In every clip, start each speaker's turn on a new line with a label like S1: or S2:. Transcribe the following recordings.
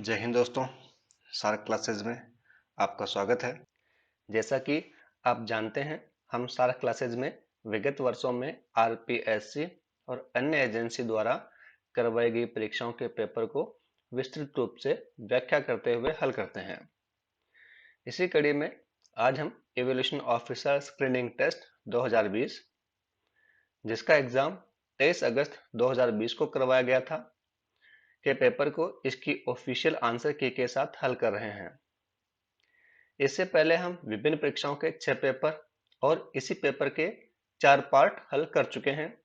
S1: जय हिंद दोस्तों। SAARC classes में आपका स्वागत है। जैसा कि आप जानते हैं, हम सार्क क्लासेज में विगत वर्षों में आरपीएससी और अन्य एजेंसी द्वारा करवाई गई परीक्षाओं के पेपर को विस्तृत रूप से व्याख्या करते हुए हल करते हैं। इसी कड़ी में आज हम इवोल्यूशन ऑफिसर स्क्रीनिंग टेस्ट 2020, जिसका एग्जाम 23 अगस्त 2020 को करवाया गया था, के पेपर को इसकी ऑफिशियल आंसर की के साथ हल कर रहे हैं। इससे पहले हम विभिन्न परीक्षाओं के 6 पेपर और इसी पेपर के 4 पार्ट हल कर चुके हैं,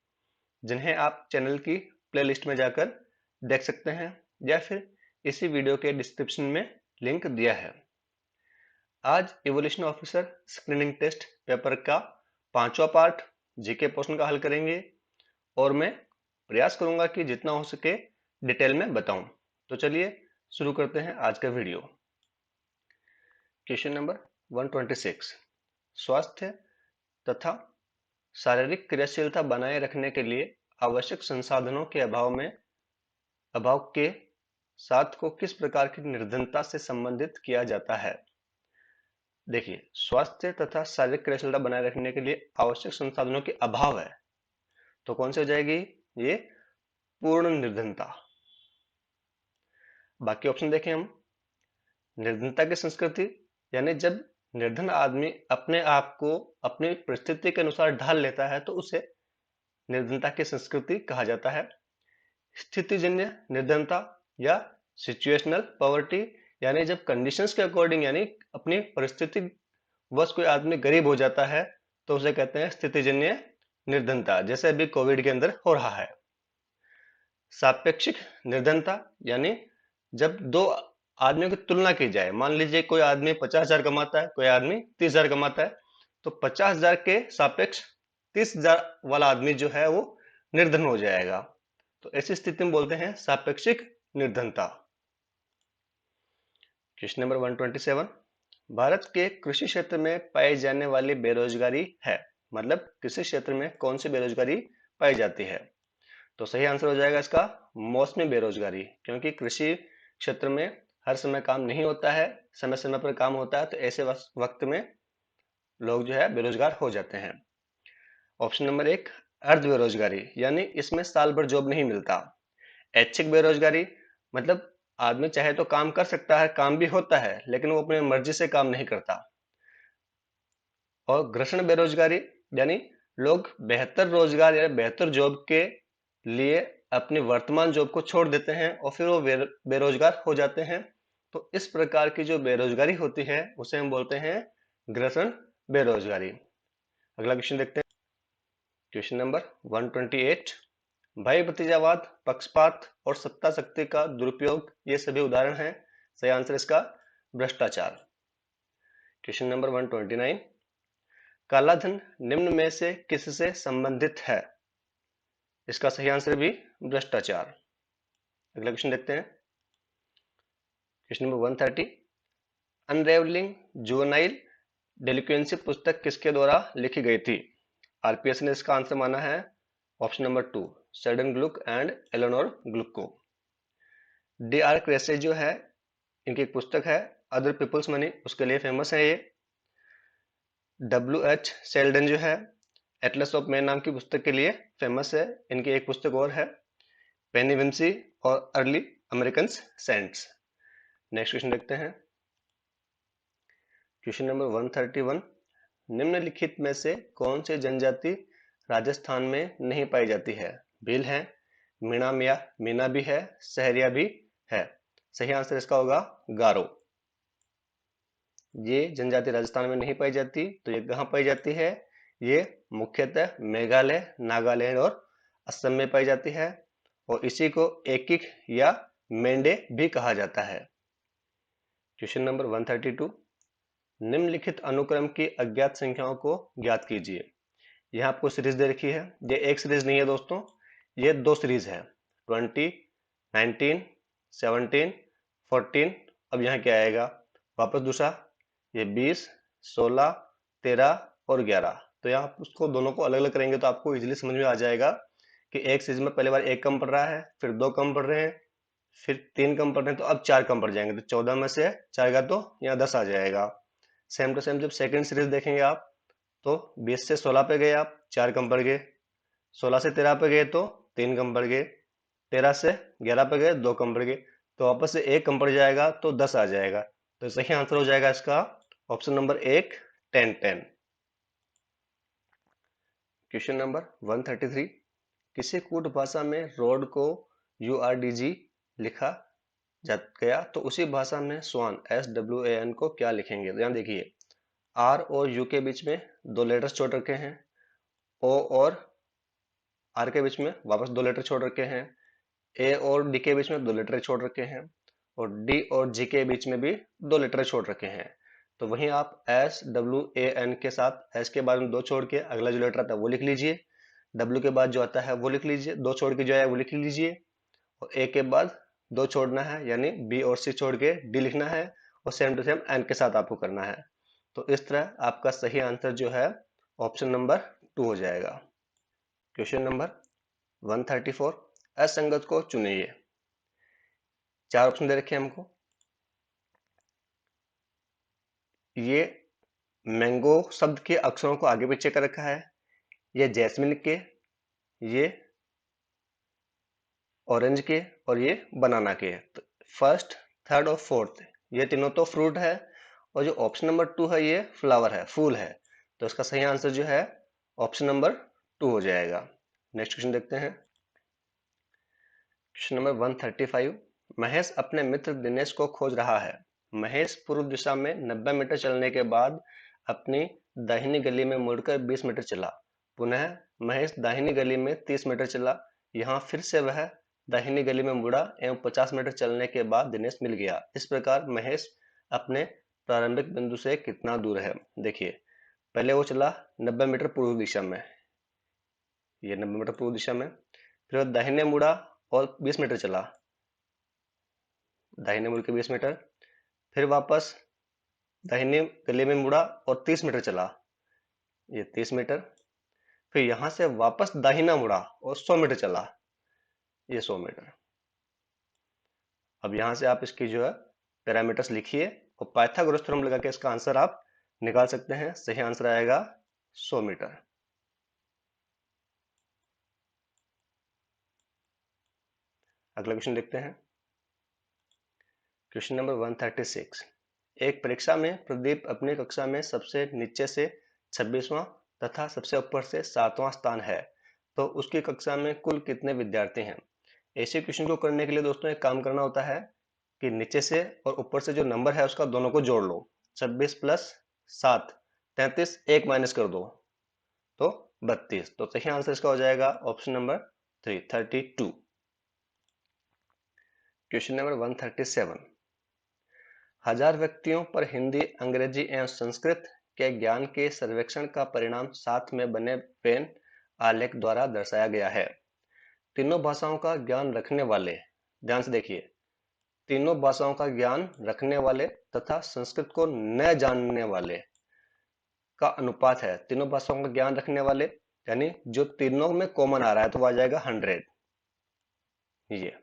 S1: जिन्हें आप चैनल की प्लेलिस्ट में जाकर देख सकते हैं या फिर इसी वीडियो के डिस्क्रिप्शन में लिंक दिया है। आज evolution officer screening test paper का 5वां पार्ट जीके पोर्शन का हल करेंगे और मैं प्रयास करूंगा कि जितना हो सके डिटेल में बताऊं। तो चलिए शुरू करते हैं आज का वीडियो। क्वेश्चन नंबर 126, स्वास्थ्य तथा शारीरिक क्रियाशीलता बनाए रखने के लिए आवश्यक संसाधनों के अभाव के साथ को किस प्रकार की निर्धनता से संबंधित किया जाता है। देखिए, स्वास्थ्य तथा शारीरिक क्रियाशीलता बनाए रखने के लिए आवश्यक संसाधनों के अभाव है, तो कौन सी हो जाएगी? ये पूर्ण निर्धनता। बाकी ऑप्शन देखें हम। निर्धनता की संस्कृति, यानी जब निर्धन आदमी अपने आप को अपनी परिस्थिति के अनुसार ढाल लेता है तो उसे निर्धनता की संस्कृति कहा जाता है। स्थितिजन्य निर्धनता या सिचुएशनल पॉवर्टी, यानी जब कंडीशंस के अकॉर्डिंग, यानी अपनी परिस्थिति वश कोई आदमी गरीब हो जाता है तो उसे कहते हैं स्थितिजन्य निर्धनता, जैसे अभी कोविड के अंदर हो रहा है। सापेक्षिक निर्धनता, यानी जब दो आदमियों की तुलना की जाए, मान लीजिए कोई आदमी 50,000 कमाता है, कोई आदमी 30,000 कमाता है, तो 50,000 के सापेक्ष 30,000 वाला आदमी जो है वो निर्धन हो जाएगा। तो ऐसी स्थिति में बोलते हैं सापेक्षिक निर्धनता। क्वेश्चन नंबर 127, भारत के कृषि क्षेत्र में पाई जाने वाली बेरोजगारी है, मतलब कृषि क्षेत्र में कौन सी बेरोजगारी पाई जाती है? तो सही आंसर हो जाएगा इसका मौसमी बेरोजगारी, क्योंकि कृषि क्षेत्र में हर समय काम नहीं होता है, समय समय पर काम होता है, तो ऐसे वक्त में लोग जो है बेरोजगार हो जाते हैं। ऑप्शन नंबर 1, अर्ध बेरोजगारी, यानी इसमें साल भर जॉब नहीं मिलता। ऐच्छिक बेरोजगारी, मतलब आदमी चाहे तो काम कर सकता है, काम भी होता है, लेकिन वो अपनी मर्जी से काम नहीं करता। और घर्षण बेरोजगारी, यानी लोग बेहतर रोजगार या बेहतर जॉब के लिए अपनी वर्तमान जॉब को छोड़ देते हैं और फिर वो बेरोजगार हो जाते हैं। तो इस प्रकार की जो बेरोजगारी होती है उसे हम बोलते हैं घर्षण बेरोजगारी। अगला क्वेश्चन देखते हैं। क्वेश्चन नंबर 128, भाई भतीजावाद, पक्षपात और सत्ता शक्ति का दुरुपयोग ये सभी उदाहरण हैं। सही आंसर इसका भ्रष्टाचार। क्वेश्चन नंबर 129, काला धन निम्न में से किससे संबंधित है? इसका सही आंसर भी भ्रष्टाचार। अगला क्वेश्चन देखते हैं। क्वेश्चन नंबर 130, अनरेवलिंग जुवेनाइल डेलिक्वेंसी पुस्तक किसके द्वारा लिखी गई थी? आरपीएस ने इसका आंसर माना है option number 2, Sheldon Glueck and Eleanor Glueck को। डी आर क्रेसे जो है, इनकी एक पुस्तक है अदर पीपल्स मनी, उसके लिए फेमस है ये। डब्ल्यू एच शेल्डन जो है एटलस ऑफ मैन नाम की पुस्तक के लिए फेमस है। इनकी एक पुस्तक और है पेनी विंसी और early American cents. Next question देखते हैं। क्वेश्चन नंबर 131, निम्नलिखित में से कौन सी जनजाति राजस्थान में नहीं पाई जाती है? भील है, मीणा मिया मीना भी है, सहरिया भी है। सही आंसर इसका होगा गारो। ये जनजाति राजस्थान में नहीं पाई जाती, तो ये कहाँ पाई जाती है? ये मुख्यतः मेघालय, नागालैंड और असम में पाई जाती है और इसी को एकिक या मेंढे भी कहा जाता है। क्वेश्चन नंबर 132, निम्नलिखित अनुक्रम की अज्ञात संख्याओं को ज्ञात कीजिए। यह आपको सीरीज दे रखी है। ये एक सीरीज नहीं है दोस्तों, ये दो सीरीज है, 20, 19, 17, 14। अब यहाँ क्या आएगा? वापस दूसरा, ये 20, 16, 13 और 11। तो यहाँ आप उसको दोनों को अलग अलग करेंगे तो आपको इजीली समझ में आ जाएगा कि एक सीरीज में पहले बार एक कम पड़ रहा है, फिर दो कम पड़ रहे हैं, फिर 3 कम पड़ रहे हैं तो अब 4 कम पड़ जाएंगे, तो 14 में से 4 का तो यहाँ 10 आ जाएगा। सेम टू सेम जब सेकंड सीरीज देखेंगे आप, तो 20 से 16 पे गए आप, 4 कम पड़ गए। 16 से 13 पे गए तो 3 कम पड़ गए। 13 से 11 पे गए, 2 कम पड़ गए। तो वापस से 1 कम पड़ जाएगा तो 10 आ जाएगा। तो सही आंसर हो जाएगा इसका ऑप्शन नंबर 1, 10 10। क्वेश्चन नंबर 133, किसी कूट भाषा में रोड को URDG लिखा गया तो उसी भाषा में स्वान SWAN को क्या लिखेंगे? तो यहाँ देखिए, R और U के बीच में 2 लेटर्स छोड़ रखे हैं, O और R के बीच में वापस 2 लेटर छोड़ रखे हैं, A और D के बीच में 2 लेटर छोड़ रखे हैं, और D और G के बीच में भी 2 लेटर छोड़ रखे हैं। तो वहीं आप SWAN के साथ S के बाद में 2 छोड़ के अगला जो लेटर आता है वो लिख लीजिए, W के बाद जो आता है वो लिख लीजिए, 2 छोड़ के जो है वो लिख लीजिए, और A के बाद 2 छोड़ना है, यानी B और C छोड़ के D लिखना है, और सेम टू सेम N के साथ आपको करना है। तो इस तरह आपका सही आंसर जो है ऑप्शन नंबर 2 हो जाएगा। क्वेश्चन नंबर 134, असंगत को चुनिए। 4 ऑप्शन दे रखे हैं हमको। ये मैंगो शब्द के अक्षरों को आगे पीछे कर रखा है, ये जैस्मिन के, ये ऑरेंज के, और ये बनाना के। तो फर्स्ट, थर्ड और फोर्थ ये तीनों तो फ्रूट है, और जो ऑप्शन नंबर 2 है ये फ्लावर है, फूल है। तो इसका सही आंसर जो है ऑप्शन नंबर 2 हो जाएगा। नेक्स्ट क्वेश्चन देखते हैं। क्वेश्चन नंबर 135, महेश अपने मित्र दिनेश को खोज रहा है। महेश पूर्व दिशा में 90 मीटर चलने के बाद अपनी दाहिनी गली में मुड़कर 20 मीटर चला। पुनः महेश दाहिनी गली में 30 मीटर चला। यहाँ फिर से वह दाहिनी गली में मुड़ा एवं 50 मीटर चलने के बाद दिनेश मिल गया। इस प्रकार महेश अपने प्रारंभिक बिंदु से कितना दूर है? देखिए, पहले वो चला 90 मीटर पूर्व दिशा में, ये 90 मीटर पूर्व दिशा में, फिर वो दाहिने मुड़ा और 20 मीटर चला, दाहिने मुड़ के 20 मीटर, फिर वापस दाहिने गले में मुड़ा और 30 मीटर चला, ये 30 मीटर, फिर यहां से वापस दाहिना मुड़ा और 100 मीटर चला, ये 100 मीटर। अब यहां से आप इसकी जो है पैरामीटर्स लिखिए, और पाइथागोरस थ्योरम लगा के इसका आंसर आप निकाल सकते हैं। सही आंसर आएगा 100 मीटर। अगला क्वेश्चन देखते हैं। क्वेश्चन नंबर 136, एक परीक्षा में प्रदीप अपनी कक्षा में सबसे नीचे से 26वां तथा सबसे ऊपर से 7वां स्थान है, तो उसकी कक्षा में कुल कितने विद्यार्थी हैं? ऐसे क्वेश्चन को करने के लिए दोस्तों एक काम करना होता है कि नीचे से और ऊपर से जो नंबर है उसका दोनों को जोड़ लो। 26 प्लस 7, 33, 1 माइनस कर दो तो 32। तो सही आंसर इसका हो जाएगा ऑप्शन नंबर 3, 32। क्वेश्चन नंबर 137, 1000 व्यक्तियों पर हिंदी, अंग्रेजी एवं संस्कृत के ज्ञान के सर्वेक्षण का परिणाम साथ में बने वेन आलेख द्वारा दर्शाया गया है। तीनों भाषाओं का ज्ञान रखने वाले, ध्यान से देखिए, तीनों भाषाओं का ज्ञान रखने वाले तथा संस्कृत को न जानने वाले का अनुपात है। तीनों भाषाओं का ज्ञान रखने वाले यानी जो तीनों में कॉमन आ रहा है तो वो आ जाएगा 100, ये।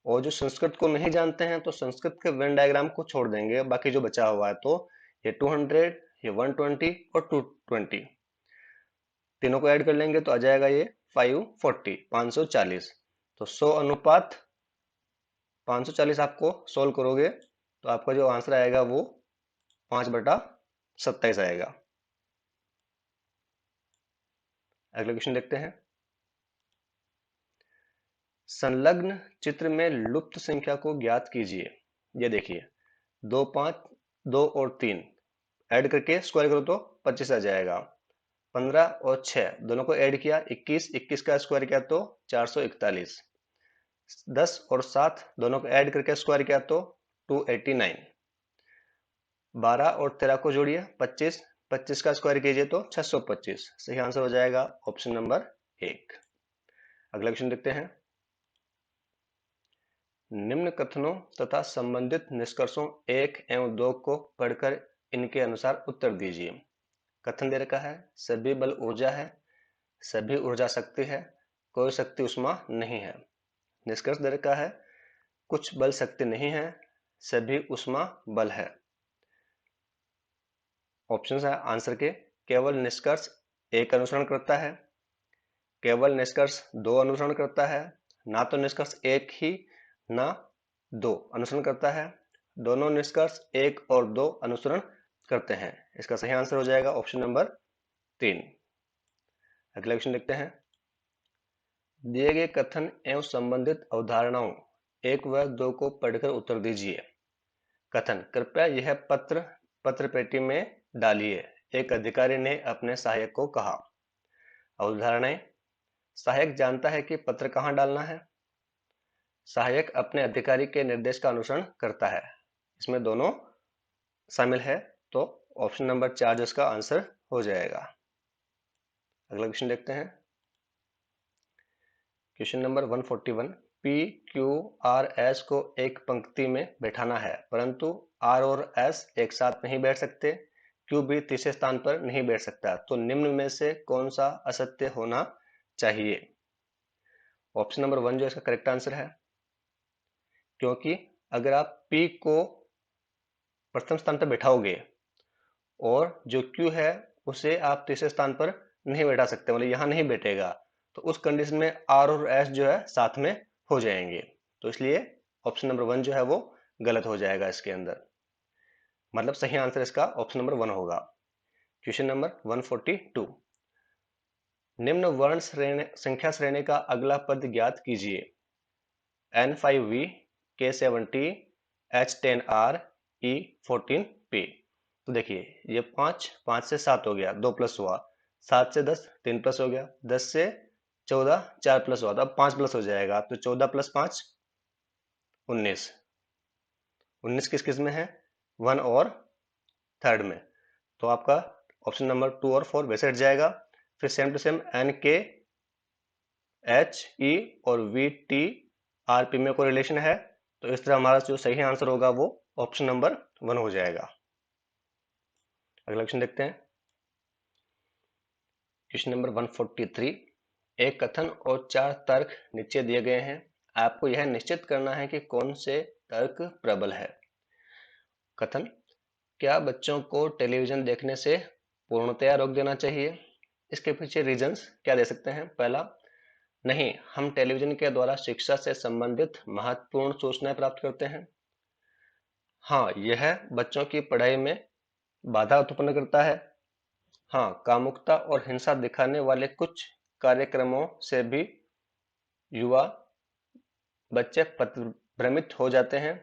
S1: और जो संस्कृत को नहीं जानते हैं तो संस्कृत के वेन डायग्राम को छोड़ देंगे, बाकी जो बचा हुआ है तो ये 200, ये 120 और 220, तीनों को ऐड कर लेंगे तो आ जाएगा ये 540, 540। तो 100 अनुपात 540 आपको सोल्व करोगे तो आपका जो आंसर आएगा वो 5/27 आएगा। अगला क्वेश्चन देखते हैं। संलग्न चित्र में लुप्त संख्या को ज्ञात कीजिए। ये देखिए, 2, 5, 2 और 3 ऐड करके स्क्वायर करो तो 25 आ जाएगा। 15 और 6 दोनों को ऐड किया 21, 21 का स्क्वायर किया तो 441। 10 और 7 दोनों को ऐड करके स्क्वायर किया तो 289। 12 और 13 को जोड़िए 25, 25 का स्क्वायर कीजिए तो 625। सही आंसर हो जाएगा ऑप्शन नंबर 1। अगला क्वेश्चन देखते हैं। निम्न कथनों तथा संबंधित निष्कर्षों 1 एवं 2 को पढ़कर इनके अनुसार उत्तर दीजिए। कथन दे रखा है, सभी बल ऊर्जा है, सभी ऊर्जा शक्ति है, कोई शक्ति उष्मा नहीं है। निष्कर्ष दे रखा है, कुछ बल शक्ति नहीं है, सभी ऊष्मा बल है। ऑप्शंस है आंसर के, केवल निष्कर्ष एक अनुसरण करता है, केवल निष्कर्ष दो अनुसरण करता है, ना तो निष्कर्ष एक ही ना दो अनुसरण करता है, दोनों निष्कर्ष एक और दो अनुसरण करते हैं। इसका सही आंसर हो जाएगा ऑप्शन नंबर 3। अगला क्वेश्चन देखते हैं। दिए गए कथन एवं संबंधित अवधारणाओं 1 व 2 को पढ़कर उत्तर दीजिए। कथन, कृपया यह पत्र पत्र पेटी में डालिए, एक अधिकारी ने अपने सहायक को कहा। अवधारणाएं, सहायक जानता है कि पत्र कहाँ डालना है, सहायक अपने अधिकारी के निर्देश का अनुसरण करता है। इसमें दोनों शामिल है, तो ऑप्शन नंबर 4 जो इसका आंसर हो जाएगा। अगला क्वेश्चन देखते हैं। Question number 141, P Q R S को एक पंक्ति में बैठाना है, परंतु आर और एस एक साथ नहीं बैठ सकते, क्यू भी तीसरे स्थान पर नहीं बैठ सकता, तो निम्न में से कौन सा असत्य होना चाहिए। ऑप्शन नंबर 1 जो इसका करेक्ट आंसर है, क्योंकि अगर आप पी को प्रथम स्थान पर बैठाओगे और जो क्यू है उसे आप तीसरे स्थान पर नहीं बैठा सकते, मतलब यहां नहीं बैठेगा, तो उस कंडीशन में आर और एस जो है साथ में हो जाएंगे, तो इसलिए ऑप्शन नंबर 1 जो है वो गलत हो जाएगा इसके अंदर। मतलब सही आंसर इसका ऑप्शन नंबर 1 होगा। क्वेश्चन नंबर 142, निम्न वर्ण संख्या श्रेणी का अगला पद ज्ञात कीजिए। N5V, K70, H10R, E14P। तो देखिए ये 5 से 7 हो गया, 2 प्लस हुआ, 7 से 10 3 प्लस हो गया, 10 से 14 4 प्लस हुआ, तो अब 5 प्लस हो जाएगा, तो 14 प्लस 5 19। 19 किस किस में है, 1 और 3rd में, तो आपका ऑप्शन नंबर 2 और 4 वैसे हट जाएगा। फिर same to same N K H E और V T R P में कोई रिलेशन है, तो इस तरह हमारा जो सही आंसर होगा वो ऑप्शन नंबर 1 हो जाएगा। अगला क्वेश्चन देखते हैं। क्वेश्चन नंबर 143, एक कथन और 4 तर्क नीचे दिए गए हैं, आपको यह निश्चित करना है कि कौन से तर्क प्रबल है। कथन, क्या बच्चों को टेलीविजन देखने से पूर्णतया रोक देना चाहिए। इसके पीछे रीजंस क्या दे सकते हैं। पहला, नहीं, हम टेलीविजन के द्वारा शिक्षा से संबंधित महत्वपूर्ण सूचनाएं प्राप्त करते हैं। हाँ, यह बच्चों की पढ़ाई में बाधा उत्पन्न करता है। हाँ, कामुकता और हिंसा दिखाने वाले कुछ कार्यक्रमों से भी युवा बच्चे भ्रमित हो जाते हैं।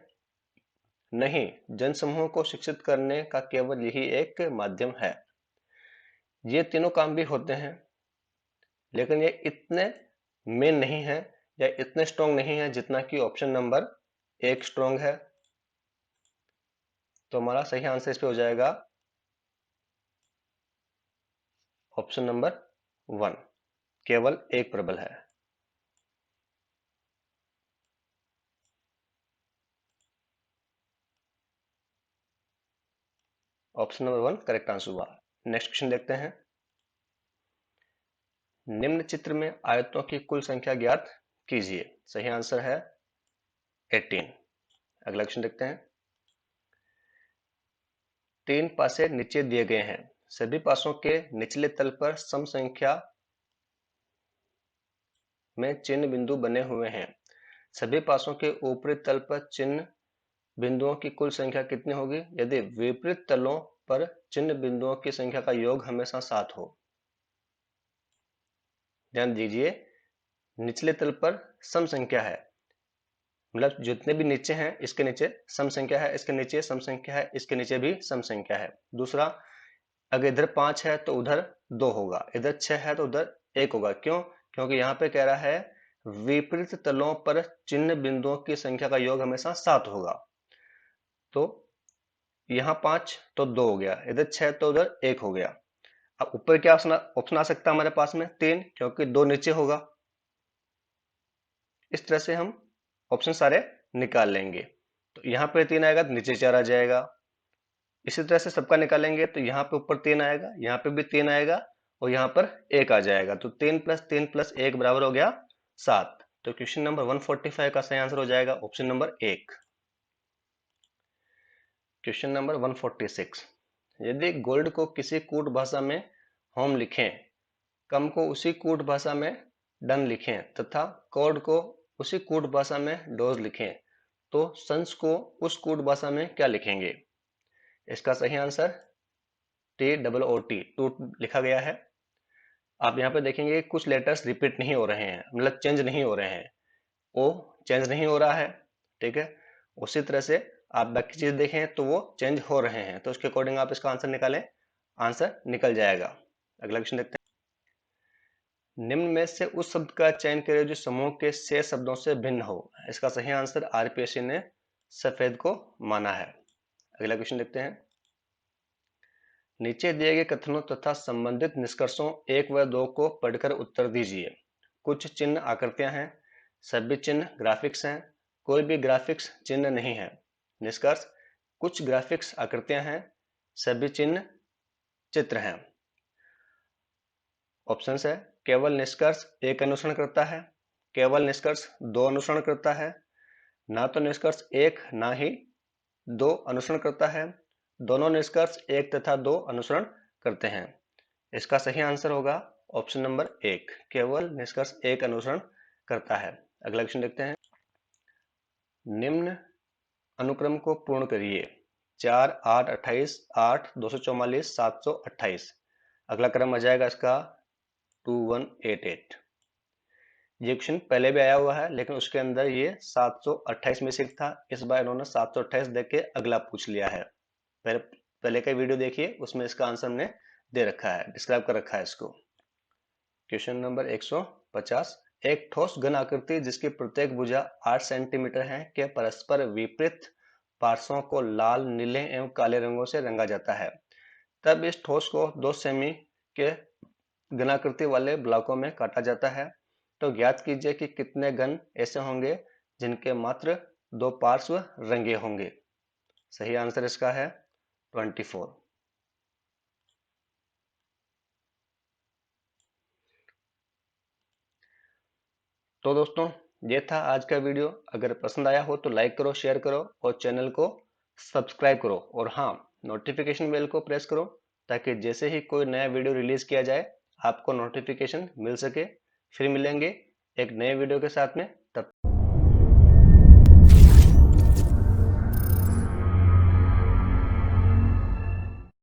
S1: नहीं, जनसमूह को शिक्षित करने का केवल यही एक माध्यम है। ये तीनों काम भी होते हैं, लेकिन ये इतने मेन नहीं है या इतने स्ट्रॉन्ग नहीं है जितना कि ऑप्शन नंबर 1 स्ट्रॉन्ग है। तो हमारा सही आंसर इस पे हो जाएगा ऑप्शन नंबर 1, केवल एक प्रबल है। ऑप्शन नंबर 1 करेक्ट आंसर हुआ। नेक्स्ट क्वेश्चन देखते हैं। निम्न चित्र में आयतों की कुल संख्या ज्ञात कीजिए। सही आंसर है 18। अगला क्वेश्चन देखते हैं। 3 पासे नीचे दिए गए हैं, सभी पासों के निचले तल पर सम संख्या में चिन्ह बिंदु बने हुए हैं, सभी पासों के ऊपरी तल पर चिन्ह बिंदुओं की कुल संख्या कितनी होगी यदि विपरीत तलों पर चिन्ह बिंदुओं की संख्या का योग हमेशा 7 हो। ध्यान दीजिए, निचले तल पर सम संख्या है, मतलब जितने भी नीचे हैं इसके नीचे सम संख्या है, इसके नीचे सम संख्या है, इसके नीचे भी सम संख्या है। दूसरा, अगर इधर 5 है तो उधर 2 होगा, इधर 6 है तो उधर 1 होगा। क्यों? क्योंकि यहाँ पे कह रहा है विपरीत तलों पर चिन्ह बिंदुओं की संख्या का योग हमेशा 7 होगा। तो यहाँ 5 तो 2 हो गया, इधर 6 तो उधर 1 हो गया। अब ऊपर क्या ऑप्शन आ सकता है हमारे पास में 3, क्योंकि 2 नीचे होगा। इस तरह से हम ऑप्शन सारे निकाल लेंगे। तो यहाँ पे 3 आएगा तो नीचे 4 आ जाएगा। इसी तरह से सबका निकालेंगे तो यहाँ पे ऊपर 3 आएगा, यहाँ पे भी 3 आएगा और यहाँ पर 1 आ जाएगा। तो 3 + 3 + 1 बराबर हो गया 7। तो क्वेश्चन नंबर 145 का सही आंसर हो जाएगा ऑप्शन नंबर 1। क्वेश्चन नंबर 146, यदि गोल्ड को किसी कूट भाषा में होम लिखें, कम को उसी कूट भाषा में डन लिखें तथा कॉड को उसी कूट भाषा में डॉज लिखें, तो सन्स को उस कूट भाषा में क्या लिखेंगे? इसका सही आंसर TOOT टूट लिखा गया है। आप यहाँ पे देखेंगे कुछ लेटर्स रिपीट नहीं हो रहे हैं, मतलब चेंज नहीं हो रहे हैं। ओ चेंज नहीं हो रहा है, ठीक है। उसी तरह से आप बाकी चीज देखें तो वो चेंज हो रहे हैं, तो उसके अकॉर्डिंग आप इसका आंसर निकालें, आंसर निकल जाएगा। अगला क्वेश्चन देखते हैं। निम्न में से उस शब्द का चयन करें जो समूह के शेष शब्दों से भिन्न हो। इसका सही आंसर आरपीएससी ने सफेद को माना है। अगला क्वेश्चन देखते हैं। नीचे दिए गए कथनों तथा संबंधित निष्कर्षों 1 व 2 को पढ़कर उत्तर दीजिए। कुछ चिन्ह आकृतियां हैं, सभी चिन्ह ग्राफिक्स हैं, कोई भी ग्राफिक्स चिन्ह नहीं है। निष्कर्ष, कुछ ग्राफिक्स आकृतियां हैं, सभी चिन्ह चित्र हैं। ऑप्शंस है, केवल निष्कर्ष 1 अनुसरण करता है, केवल निष्कर्ष 2 अनुसरण करता है, ना तो निष्कर्ष 1 ना ही 2 अनुसरण करता है, दोनों निष्कर्ष 1 तथा 2 अनुसरण करते हैं। इसका सही आंसर होगा ऑप्शन नंबर 1, केवल निष्कर्ष 1 अनुसरण करता है। अगला क्वेश्चन देखते हैं। निम्न अनुक्रम को पूर्ण करिए। 4, 8, 28, 8, 244, 728। अगला क्रम आ जाएगा इसका 2188। ये क्वेश्चन पहले भी आया हुआ है, लेकिन उसके अंदर ये 728 में से था। इस बार इन्होंने 728 देख के अगला पूछ लिया है। पहले का वीडियो देखिए, उसमें इसका आंसर हमने दे रखा है, डिस्क्राइब कर रखा है इसको। क्वेश्चन नंबर 150, एक ठोस घन आकृति जिसकी प्रत्येक भुजा 8 सेंटीमीटर है के परस्पर विपरीत पार्श्वों को लाल, नीले एवं काले रंगों से रंगा जाता है। तब इस ठोस को 2 सेमी के घनाकृति वाले ब्लॉकों में काटा जाता है। तो ज्ञात कीजिए कि कितने घन ऐसे होंगे जिनके मात्र 2 पार्श्व रंगे होंगे। सही आंसर इसका है 24। तो दोस्तों, ये था आज का वीडियो। अगर पसंद आया हो तो लाइक करो, शेयर करो और चैनल को सब्सक्राइब करो। और हाँ, नोटिफिकेशन बेल को प्रेस करो ताकि जैसे ही कोई नया वीडियो रिलीज किया जाए आपको नोटिफिकेशन मिल सके। फिर मिलेंगे एक नए वीडियो के साथ में।